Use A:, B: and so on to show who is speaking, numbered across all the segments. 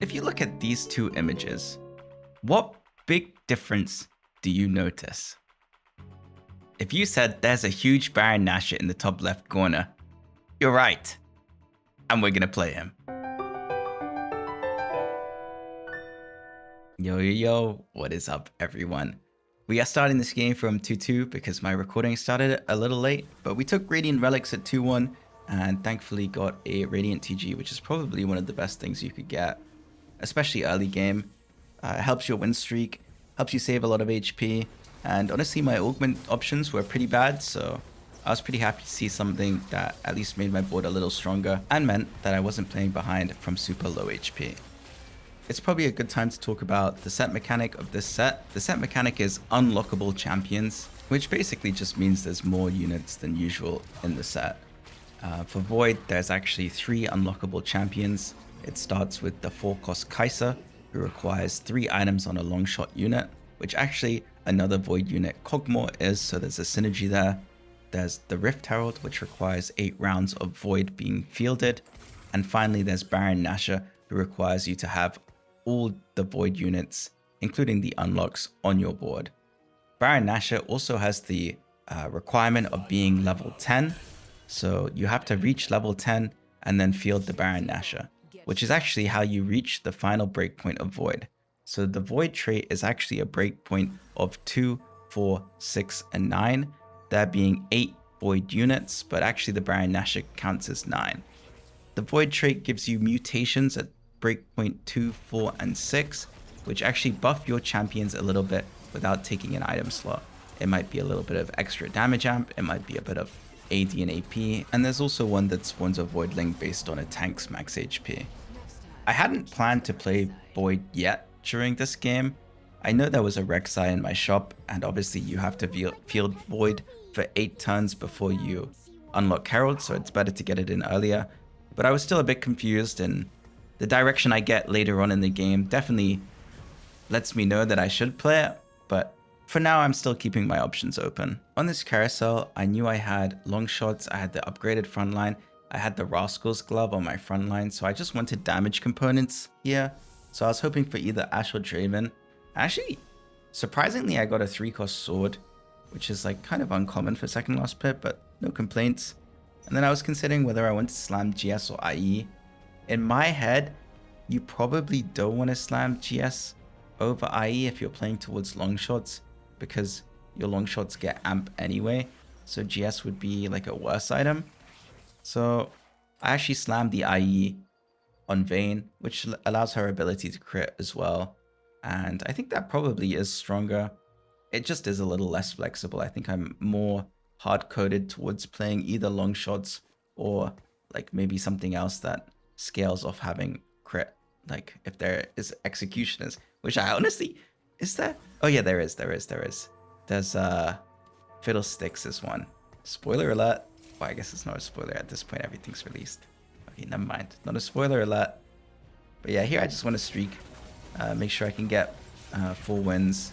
A: If you look at these two images, what big difference do you notice? If you said there's a huge Baron Nashor in the top left corner, you're right, and we're gonna play him. Yo, what is up everyone? We are starting this game from 2-2 because my recording started a little late, but we took Radiant Relics at 2-1 and thankfully got a Radiant TG, which is probably one of the best things you could get, especially early game. It helps your win streak, helps you save a lot of HP, and honestly my augment options were pretty bad, so I was pretty happy to see something that at least made my board a little stronger and meant that I wasn't playing behind from super low HP. It's probably a good time to talk about the set mechanic of this set. The set mechanic is unlockable champions, which basically just means there's more units than usual in the set. For Void, there's actually 3 unlockable champions. It starts with the 4-cost Kaiser, who requires 3 items on a long shot unit, which actually another Void unit Cogmore is, so there's a synergy there. There's the Rift Herald, which requires 8 rounds of Void being fielded. And finally, there's Baron Nashor, who requires you to have all the Void units, including the unlocks, on your board. Baron Nashor also has the requirement of being level 10, so you have to reach level 10 and then field the Baron Nashor, which is actually how you reach the final breakpoint of Void. So the Void trait is actually a breakpoint of 2, 4, 6, and 9, there being 8 Void units, but actually the Baron Nashor counts as 9. The Void trait gives you mutations at breakpoint 2, 4, and 6, which actually buff your champions a little bit without taking an item slot. It might be a little bit of extra damage amp, it might be a bit of AD and AP, and there's also one that spawns a Voidling based on a tank's max HP. I hadn't planned to play Void yet during this game. I know there was a Rek'Sai in my shop, and obviously you have to field Void for 8 turns before you unlock Herald, so it's better to get it in earlier. But I was still a bit confused, and the direction I get later on in the game definitely lets me know that I should play it, but for now I'm still keeping my options open. On this carousel, I knew I had long shots, I had the upgraded frontline, I had the Rascal's Glove on my frontline, so I just wanted damage components here. So I was hoping for either Ashe or Draven. Actually, surprisingly I got a 3-cost sword, which is like kind of uncommon for second last pit, but no complaints. And then I was considering whether I want to slam GS or IE. In my head, you probably don't want to slam GS over IE if you're playing towards long shots, because your long shots get amp anyway, so GS would be like a worse item. So I actually slammed the IE on Vayne, which allows her ability to crit as well, and I think that probably is stronger. It just is a little less flexible. I think I'm more hard-coded towards playing either long shots or like maybe something else that scales off having crit, like if there is executioners, which I honestly, is there? Oh yeah, there is. There's Fiddlesticks is one. Spoiler alert. Well, I guess it's not a spoiler at this point, everything's released. Okay, never mind, not a spoiler alert. But yeah, here I just want to streak, make sure I can get 4 wins,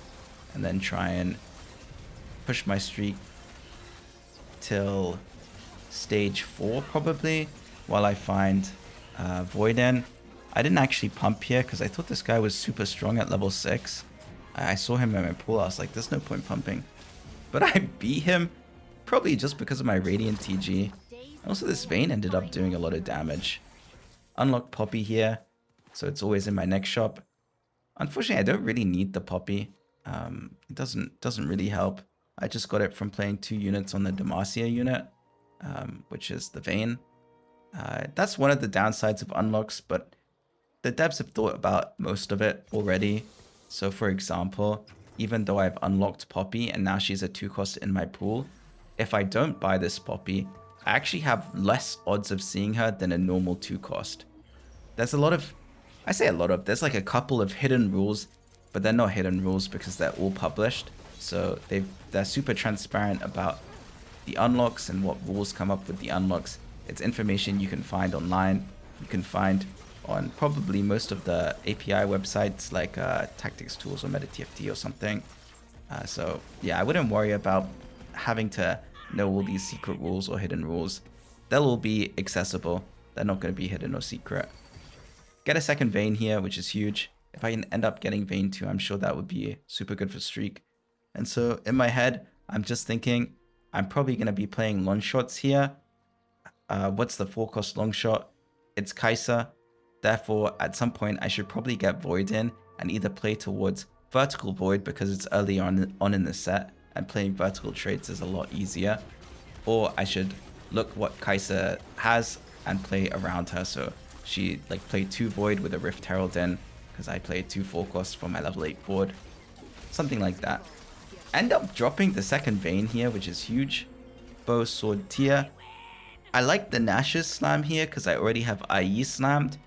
A: and then try and push my streak till stage 4 probably, while I find Void in. I didn't actually pump here because I thought this guy was super strong at level 6. I saw him in my pool, I was like, there's no point pumping. But I beat him, probably just because of my Radiant TG. Also, this Vayne ended up doing a lot of damage. Unlock Poppy here, so it's always in my next shop. Unfortunately, I don't really need the Poppy. It doesn't really help. I just got it from playing 2 units on the Demacia unit, which is the Vayne. That's one of the downsides of unlocks, but the devs have thought about most of it already. So for example, even though I've unlocked Poppy and now she's a 2-cost in my pool, if I don't buy this Poppy, I actually have less odds of seeing her than a normal 2-cost. There's a lot of, I say a lot of, there's like a couple of hidden rules, but they're not hidden rules because they're all published. So they're super transparent about the unlocks and what rules come up with the unlocks. It's information you can find online. You can find on probably most of the API websites like Tactics Tools or MetaTFT or something. So yeah, I wouldn't worry about having to know all these secret rules or hidden rules. They'll all be accessible. They're not going to be hidden or secret. get a second Vayne here, which is huge. If I can end up getting Vayne 2, I'm sure that would be super good for streak. And so in my head, I'm just thinking I'm probably going to be playing long shots here. What's the 4-cost long shot? It's Kai'Sa. Therefore, at some point, I should probably get Void in and either play towards Vertical Void because it's early on in the set and playing vertical trades is a lot easier. Or I should look what Kai'Sa has and play around her. So she like play 2 Void with a Rift Herald in because I play 2 4-costs for my level 8 board. Something like that. End up dropping the second Vayne here, which is huge. Bow, Sword, Tia. I like the Nash's slam here because I already have IE slammed.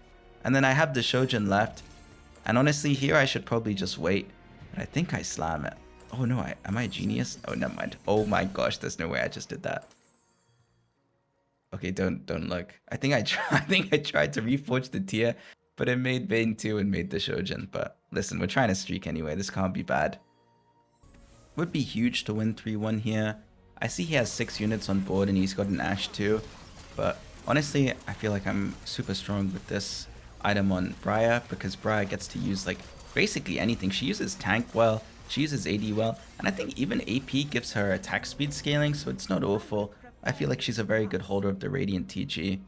A: And then I have the Shojin left. And honestly, here I should probably just wait. But I think I slam it. Oh no, am I a genius? Oh, never mind. Oh my gosh, there's no way I just did that. Okay, don't look. I think I tried to reforge the Tia, but it made Vayne 2 and made the Shojin. But listen, we're trying to streak anyway. This can't be bad. Would be huge to win 3-1 here. I see he has 6 units on board and he's got an Ashe too. But honestly, I feel like I'm super strong with this item on Briar because Briar gets to use like basically anything. She uses tank well, she uses AD well, and I think even AP gives her attack speed scaling, so it's not awful. I feel like she's a very good holder of the Radiant TG.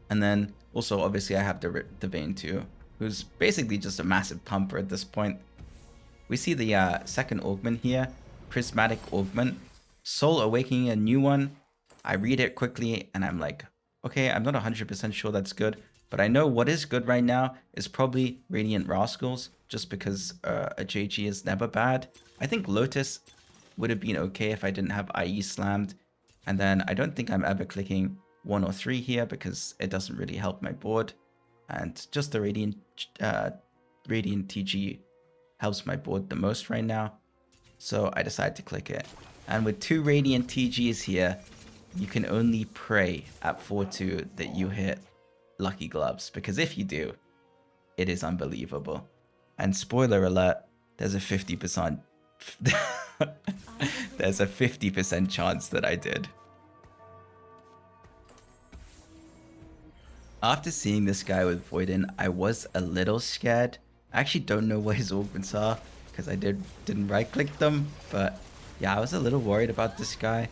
A: And then also obviously I have the Vayne too, who's basically just a massive pumper at this point. We see the second augment here, Prismatic Augment. Soul Awakening a new one. I read it quickly and I'm like, okay, I'm not 100% sure that's good, but I know what is good right now is probably Radiant Rascals, just because a JG is never bad. I think Lotus would have been okay if I didn't have IE slammed. And then I don't think I'm ever clicking 1 or 3 here because it doesn't really help my board. And just the Radiant TG helps my board the most right now. So I decided to click it. And with 2 Radiant TGs here, you can only pray at 4-2 that you hit Lucky Gloves. Because if you do, it is unbelievable. And spoiler alert, there's a 50% there's a 50% chance that I did. After seeing this guy with Void in, I was a little scared. I actually don't know what his augments are because I didn't right click them, but yeah, I was a little worried about this guy.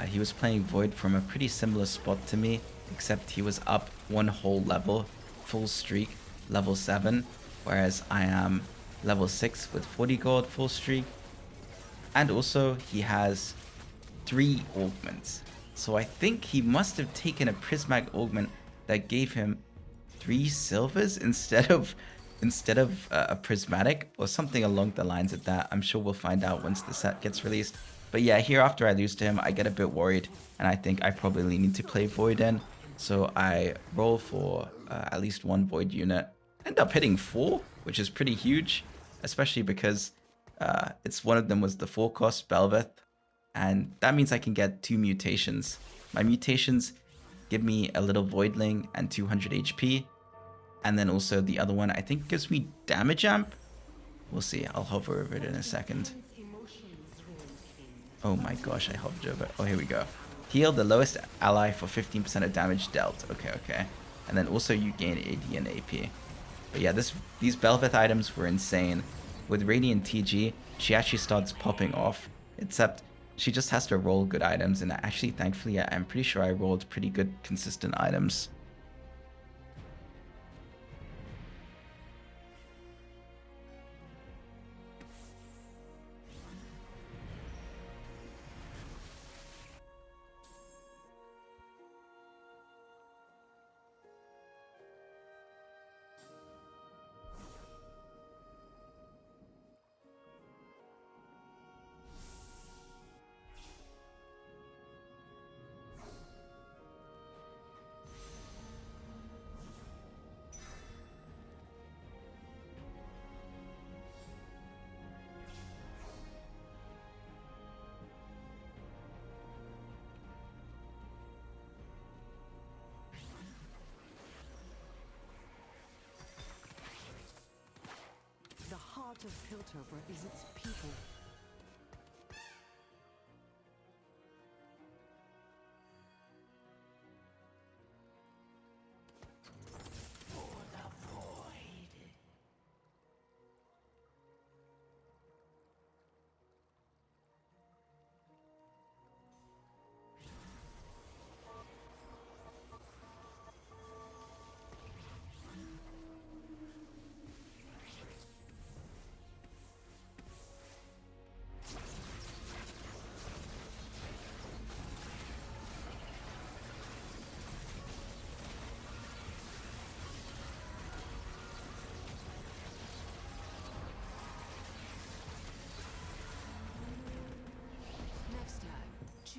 A: He was playing Void from a pretty similar spot to me, except he was up 1 whole level, full streak, level 7, whereas I am level 6 with 40 gold, full streak. And also, he has 3 augments. So I think he must have taken a Prismatic Augment that gave him 3 silvers instead of a prismatic or something along the lines of that. I'm sure we'll find out once the set gets released. But yeah, here after I lose to him, I get a bit worried and I think I probably need to play Void in. So I roll for at least 1 Void unit. End up hitting 4, which is pretty huge, especially because it's one of them was the 4-cost Belveth. And that means I can get 2 mutations. My mutations give me a little Voidling and 200 HP. And then also the other one, I think, gives me damage amp. We'll see. I'll hover over it in a second. Oh my gosh, I hovered over it. Oh, here we go. Heal the lowest ally for 15% of damage dealt. Okay, okay. And then also you gain AD and AP. But yeah, these Belveth items were insane. With Radiant TG, she actually starts popping off. Except she just has to roll good items. And actually, thankfully, I'm pretty sure I rolled pretty good, consistent items.
B: The heart of Piltover is its people. For the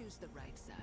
B: choose the right side.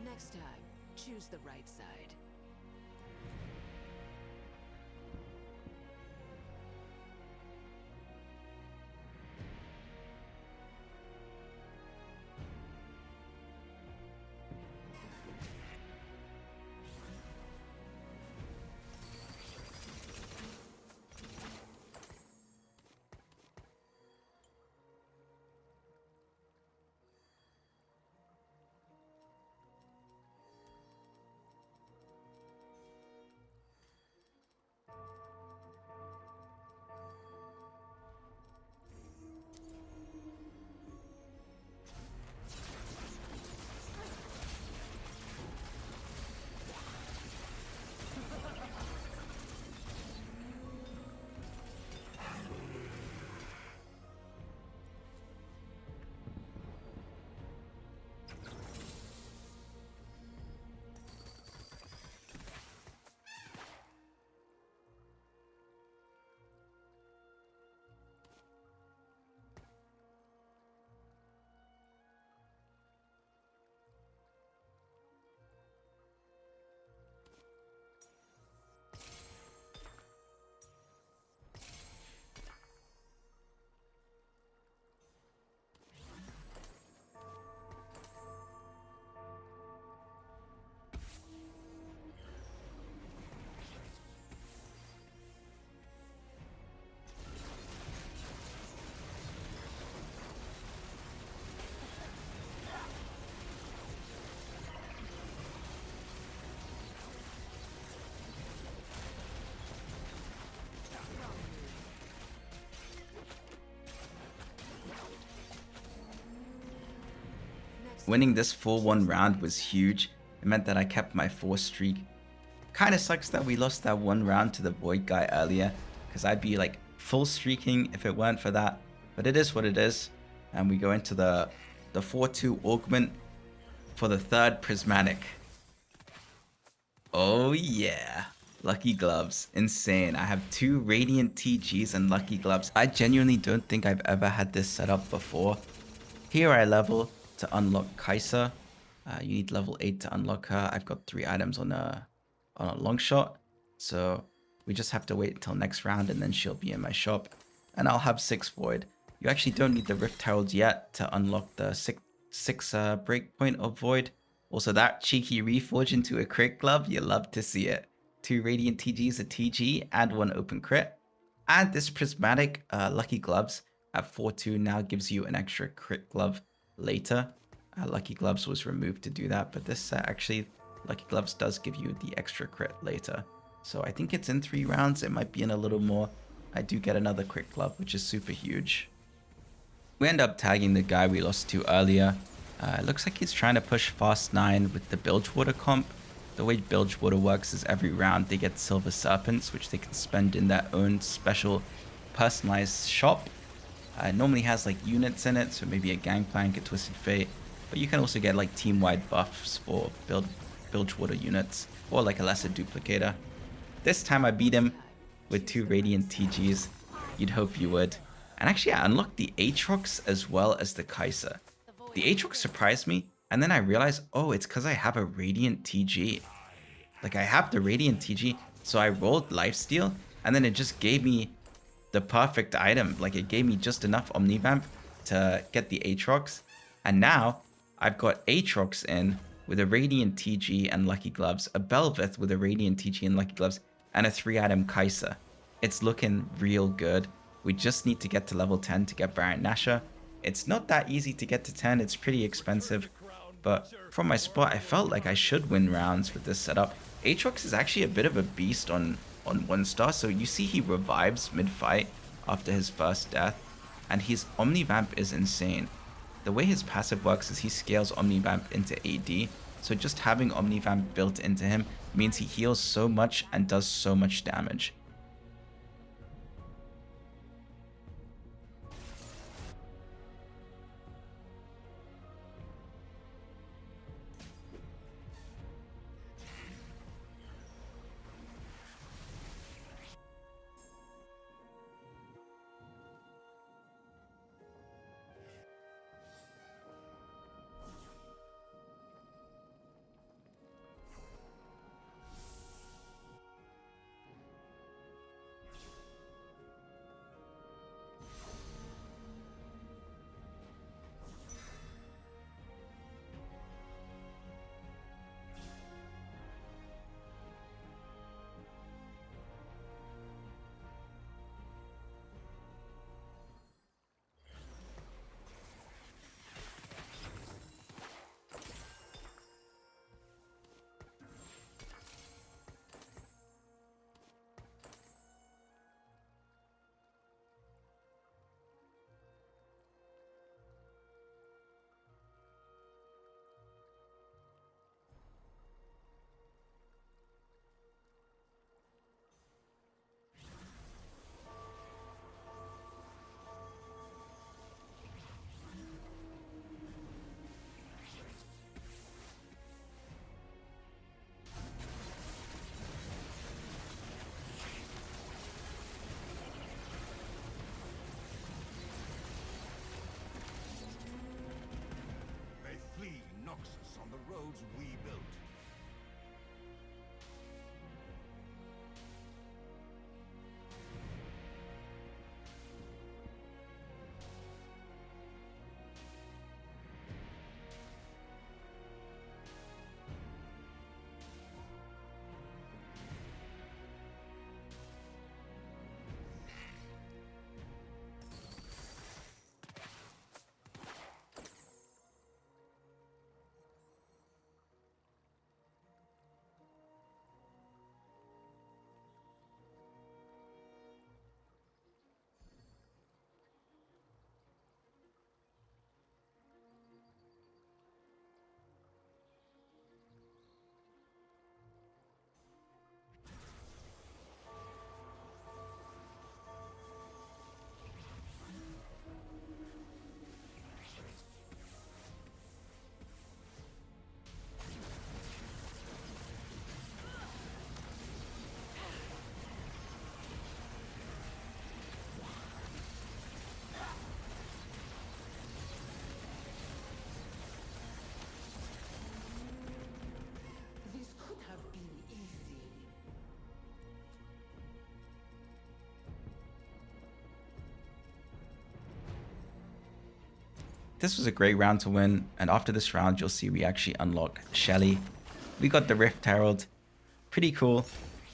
B: Next time, choose the right side.
A: Winning this 4-1 round was huge. It meant that I kept my 4 streak. Kinda sucks that we lost that 1 round to the Void guy earlier, because I'd be like full streaking if it weren't for that. But it is what it is. And we go into the 4-2 augment for the 3rd prismatic. Oh yeah. Lucky gloves. Insane. I have 2 radiant TGs and lucky gloves. I genuinely don't think I've ever had this set up before. Here I level to unlock Kai'Sa. You need level 8 to unlock her. I've got 3 items on a long shot. So we just have to wait until next round and then she'll be in my shop. And I'll have 6 Void. You actually don't need the Rift Herald yet to unlock the 6 breakpoint of Void. Also that cheeky reforge into a crit glove, you love to see it. 2 Radiant TGs, a TG, and 1 open crit. And this prismatic lucky gloves at 4-2 now gives you an extra crit glove later. Lucky gloves was removed to do that, but this set actually, lucky gloves does give you the extra crit later. So I think it's in 3 rounds. It might be in a little more. I do get another crit glove, which is super huge. We end up tagging the guy we lost to earlier. It looks like he's trying to push fast 9 with the Bilgewater comp. The way Bilgewater works is every round they get silver serpents, which they can spend in their own special personalized shop. It normally has like units in it, so maybe a Gangplank, a Twisted Fate, but you can also get like team-wide buffs for Bilgewater units, or like a lesser duplicator. This time I beat him with 2 Radiant TGs. You'd hope you would. And actually I unlocked the Aatrox as well as the Kai'Sa. The Aatrox surprised me, and then I realized, oh, it's because I have a Radiant TG. Like I have the Radiant TG, so I rolled Lifesteal, and then it just gave me the perfect item. Like it gave me just enough Omnivamp to get the Aatrox. And now I've got Aatrox in with a Radiant TG and Lucky Gloves, a Bel'Veth with a Radiant TG and Lucky Gloves, and a 3-item Kai'Sa. It's looking real good. We just need to get to level 10 to get Baron Nashor. It's not that easy to get to 10, it's pretty expensive, but from my spot, I felt like I should win rounds with this setup. Aatrox is actually a bit of a beast on 1 star, so you see he revives mid-fight after his first death, and his Omnivamp is insane. The way his passive works is he scales Omnivamp into AD, so just having Omnivamp built into him means he heals so much and does so much damage.
C: On the roads we built.
A: This was a great round to win, and after this round, you'll see we actually unlock Shelly. We got the Rift Herald. Pretty cool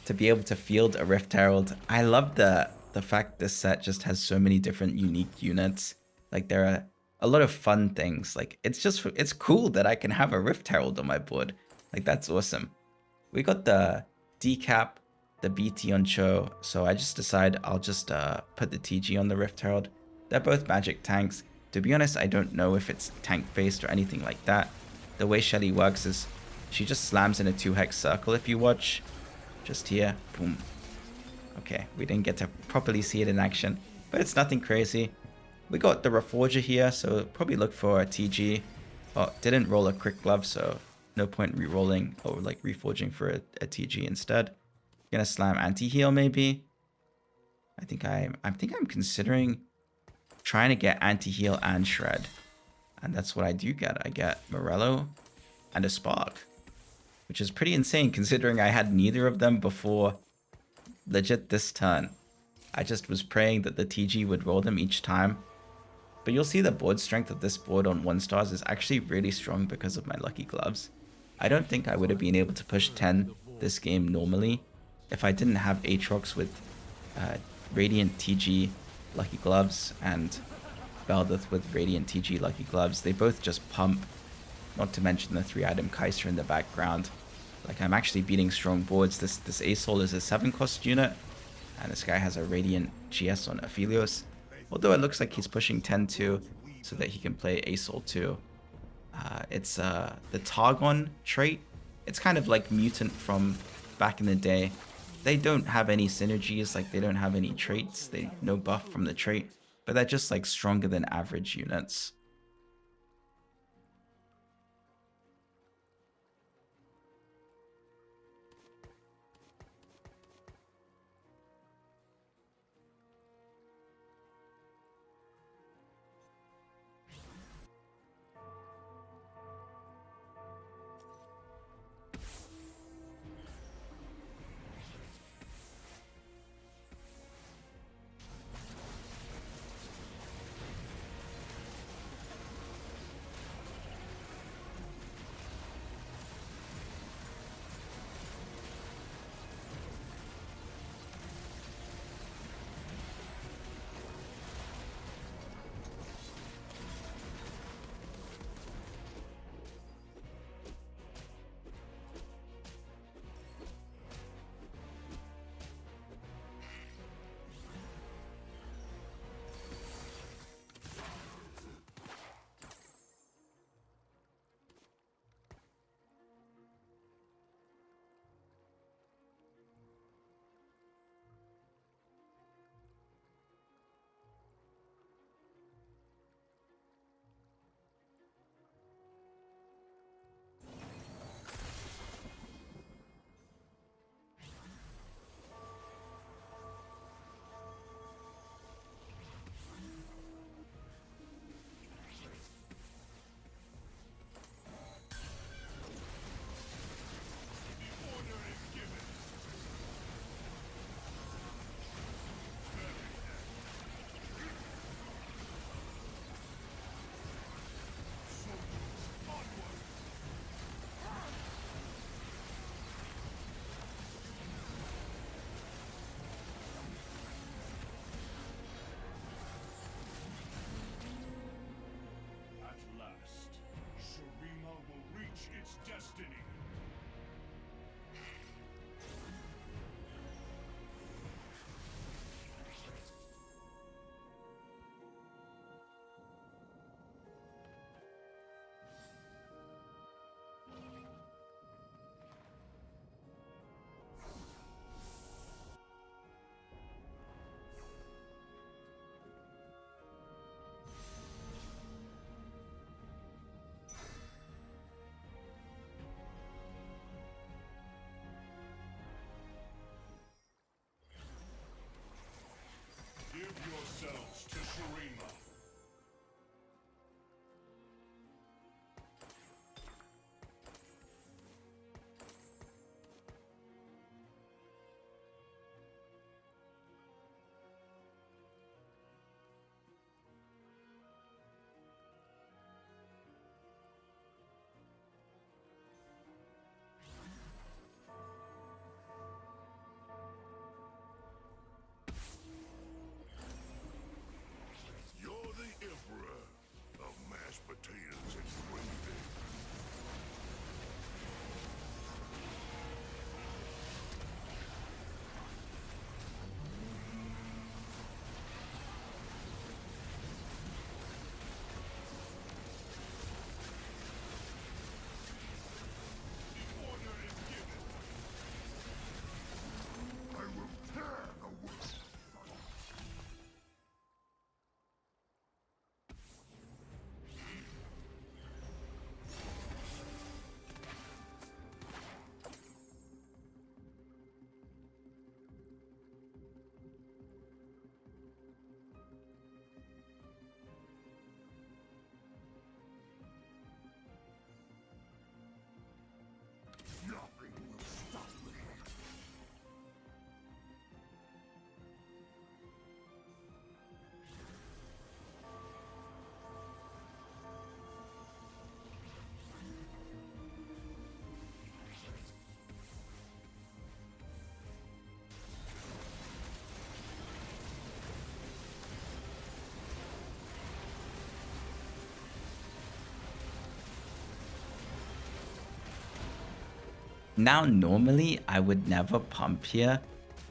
A: to be able to field a Rift Herald. I love the fact this set just has so many different unique units. Like, there are a lot of fun things. Like, it's cool that I can have a Rift Herald on my board. Like, that's awesome. We got the decap, the BT on Cho, so I just decided I'll just put the TG on the Rift Herald. They're both magic tanks. To be honest, I don't know if it's tank-based or anything like that. The way Shelly works is she just slams in a 2-hex circle if you watch. Just here, boom. Okay, we didn't get to properly see it in action, but it's nothing crazy. We got the Reforger here, so probably look for a TG. Oh, didn't roll a Quick Glove, so no point re-rolling or like reforging for a TG instead. Gonna slam anti-heal maybe. I think I'm considering trying to get anti-heal and shred, and that's what I do get. I get Morello and a Spark, which is pretty insane considering I had neither of them before legit this turn. I just was praying that the TG would roll them each time. But you'll see the board strength of this board on 1 stars is actually really strong because of my lucky gloves. I don't think I would have been able to push 10 this game normally if I didn't have Aatrox with Radiant TG Lucky Gloves and Beldeth with Radiant TG Lucky Gloves. They both just pump, not to mention the 3-item Kaiser in the background. Like, I'm actually beating strong boards. This Asol is a 7-cost unit, and this guy has a Radiant GS on Aphelios. Although it looks like he's pushing 10-2 so that he can play Asol too. It's the Targon trait. It's kind of like Mutant from back in the day. They don't have any synergies, like they don't have any traits. They no buff from the trait, but they're just like stronger than average units. Now, normally I would never pump here,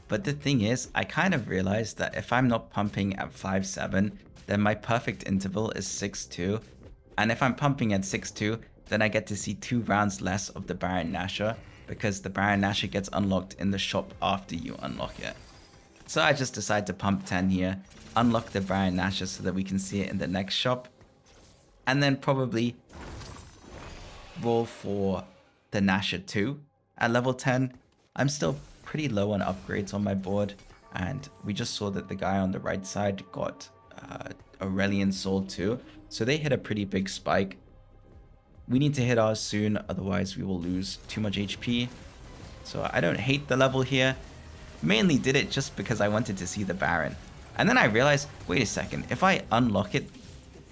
A: but the thing is, I kind of realized that if I'm not pumping at 5-7, then my perfect interval is 6-2. And if I'm pumping at 6-2, then I get to see 2 rounds less of the Baron Nashor, because the Baron Nashor gets unlocked in the shop after you unlock it. So I just decided to pump 10 here, unlock the Baron Nashor so that we can see it in the next shop, and then probably roll for the Nashor 2 at level 10. I'm still pretty low on upgrades on my board, and we just saw that the guy on the right side got Aurelian Soul 2, so they hit a pretty big spike. We need to hit ours soon, otherwise we will lose too much HP. So I don't hate the level here. Mainly did it just because I wanted to see the Baron. And then I realized, wait a second, if I unlock it,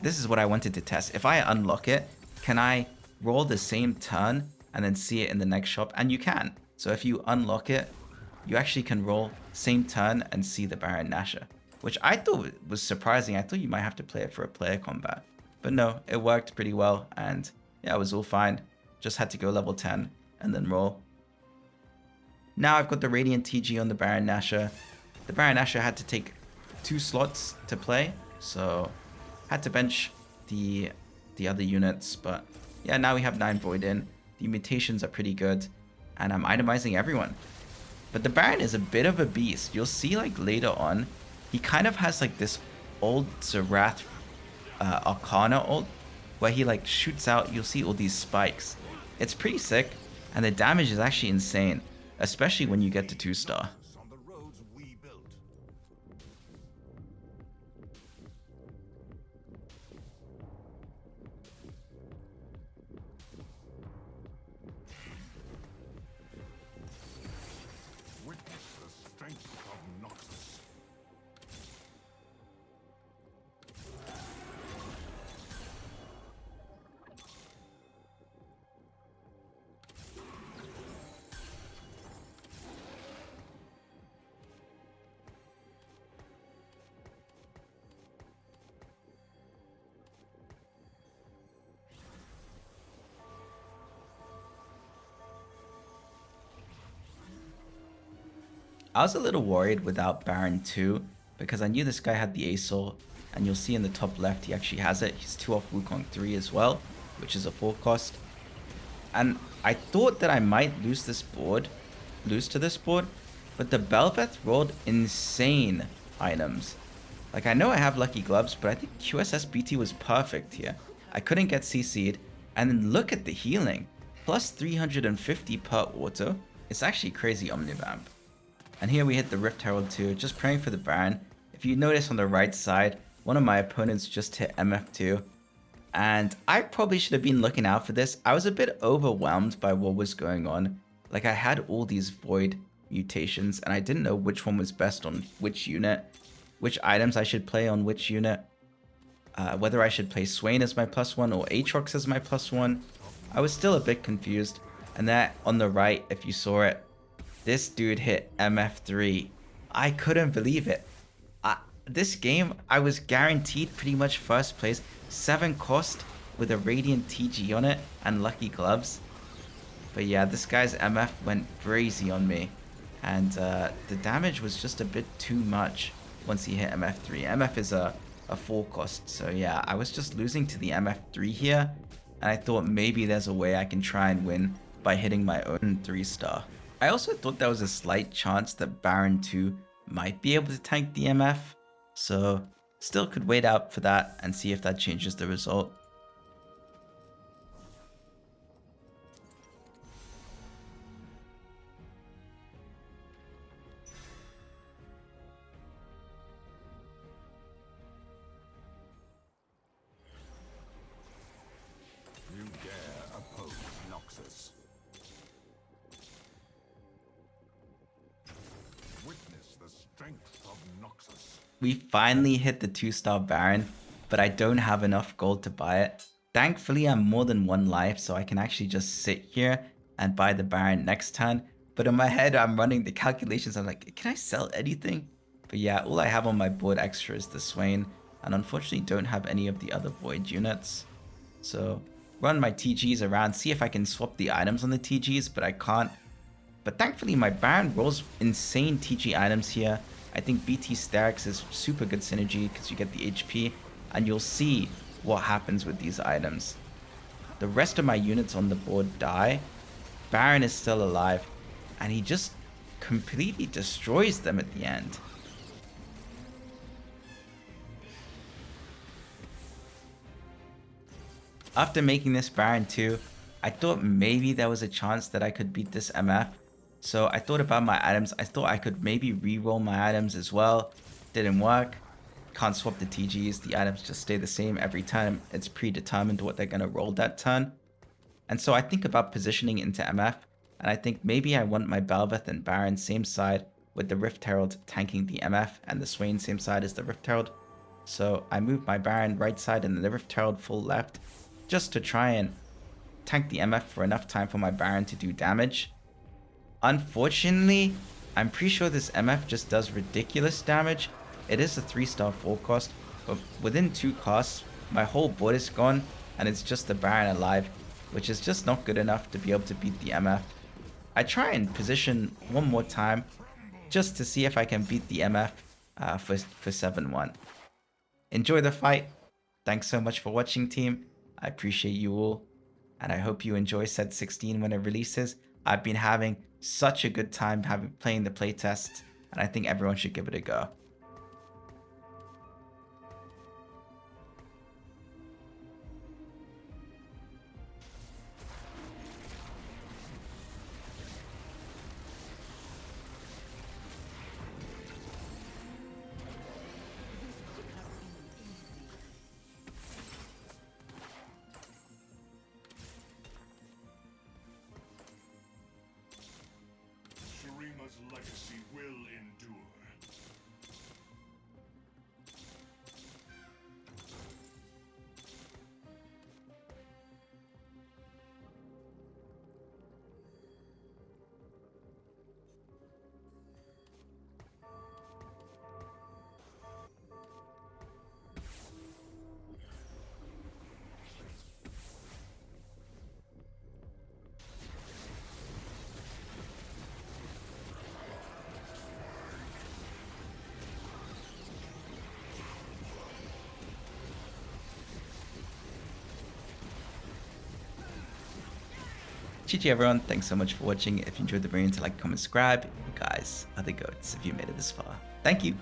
A: this is what I wanted to test. If I unlock it, can I roll the same turn and then see it in the next shop? And you can. So if you unlock it, you actually can roll same turn and see the Baron Nashor, which I thought was surprising. I thought you might have to play it for a player combat. But no, it worked pretty well, and yeah, it was all fine. Just had to go level 10 and then roll. Now I've got the Radiant TG on the Baron Nashor. The Baron Nashor had to take 2 slots to play, so had to bench the other units, but yeah, now we have 9 Void in. The mutations are pretty good, and I'm itemizing everyone. But the Baron is a bit of a beast. You'll see like later on, he kind of has like this old Zerath Arcana ult, where he like shoots out, you'll see all these spikes. It's pretty sick, and the damage is actually insane, especially when you get to 2-star.
C: On the roads we built. Witness the strength of Noxus.
A: I was a little worried without Baron 2 because I knew this guy had the Asol, and you'll see in the top left he actually has it. He's 2 off Wukong 3 as well, which is a 4 cost. And I thought that I might lose to this board, but the Bel'Veth rolled insane items. Like, I know I have Lucky Gloves, but I think QSS BT was perfect here. I couldn't get CC'd, and then look at the healing. Plus 350 per auto. It's actually crazy Omnivamp. And here we hit the Rift Herald 2, just praying for the Baron. If you notice on the right side, one of my opponents just hit MF2. And I probably should have been looking out for this. I was a bit overwhelmed by what was going on. Like, I had all these Void mutations, and I didn't know which one was best on which unit, which items I should play on which unit, whether I should play Swain as my +1 or Aatrox as my +1. I was still a bit confused. And that on the right, if you saw it, this dude hit MF3. I couldn't believe it. This game, I was guaranteed pretty much first place. 7 cost with a Radiant TG on it and Lucky Gloves. But yeah, this guy's MF went crazy on me. And the damage was just a bit too much once he hit MF3. MF is a 4 cost. So yeah, I was just losing to the MF3 here. And I thought maybe there's a way I can try and win by hitting my own 3-star. I also thought there was a slight chance that Baron 2 might be able to tank the MF, so still could wait out for that and see if that changes the result.
C: You dare oppose Noxus. Witness the strength of Noxus.
A: We finally hit the 2-star Baron, but I don't have enough gold to buy it. Thankfully, I'm more than 1 life, so I can actually just sit here and buy the Baron next turn. But in my head, I'm running the calculations. I'm like, can I sell anything? But yeah, all I have on my board extra is the Swain, and unfortunately don't have any of the other Void units. So run my TGs around, see if I can swap the items on the TGs, but I can't. But thankfully my Baron rolls insane TG items here. I think BT Stacks is super good synergy because you get the HP, and you'll see what happens with these items. The rest of my units on the board die. Baron is still alive, and he just completely destroys them at the end. After making this Baron 2, I thought maybe there was a chance that I could beat this MF. So I thought about my items. I thought I could maybe re-roll my items as well. Didn't work. Can't swap the TGs. The items just stay the same every time. It's predetermined what they're going to roll that turn. And so I think about positioning into MF. And I think maybe I want my Bel'Veth and Baron same side, with the Rift Herald tanking the MF and the Swain same side as the Rift Herald. So I moved my Baron right side and the Rift Herald full left, just to try and tank the MF for enough time for my Baron to do damage. Unfortunately, I'm pretty sure this MF just does ridiculous damage. It is a 3-star 4 cost, but within 2 costs, my whole board is gone, and it's just the Baron alive, which is just not good enough to be able to beat the MF. I try and position one more time, just to see if I can beat the MF for 7-1. Enjoy the fight. Thanks so much for watching, team. I appreciate you all, and I hope you enjoy Set 16 when it releases. I've been having such a good time playing the playtest, and I think everyone should give it a go.
C: Shurima's legacy will endure.
A: GG everyone, thanks so much for watching. If you enjoyed the video, like, comment, subscribe. You guys are the goats if you made it this far. Thank you.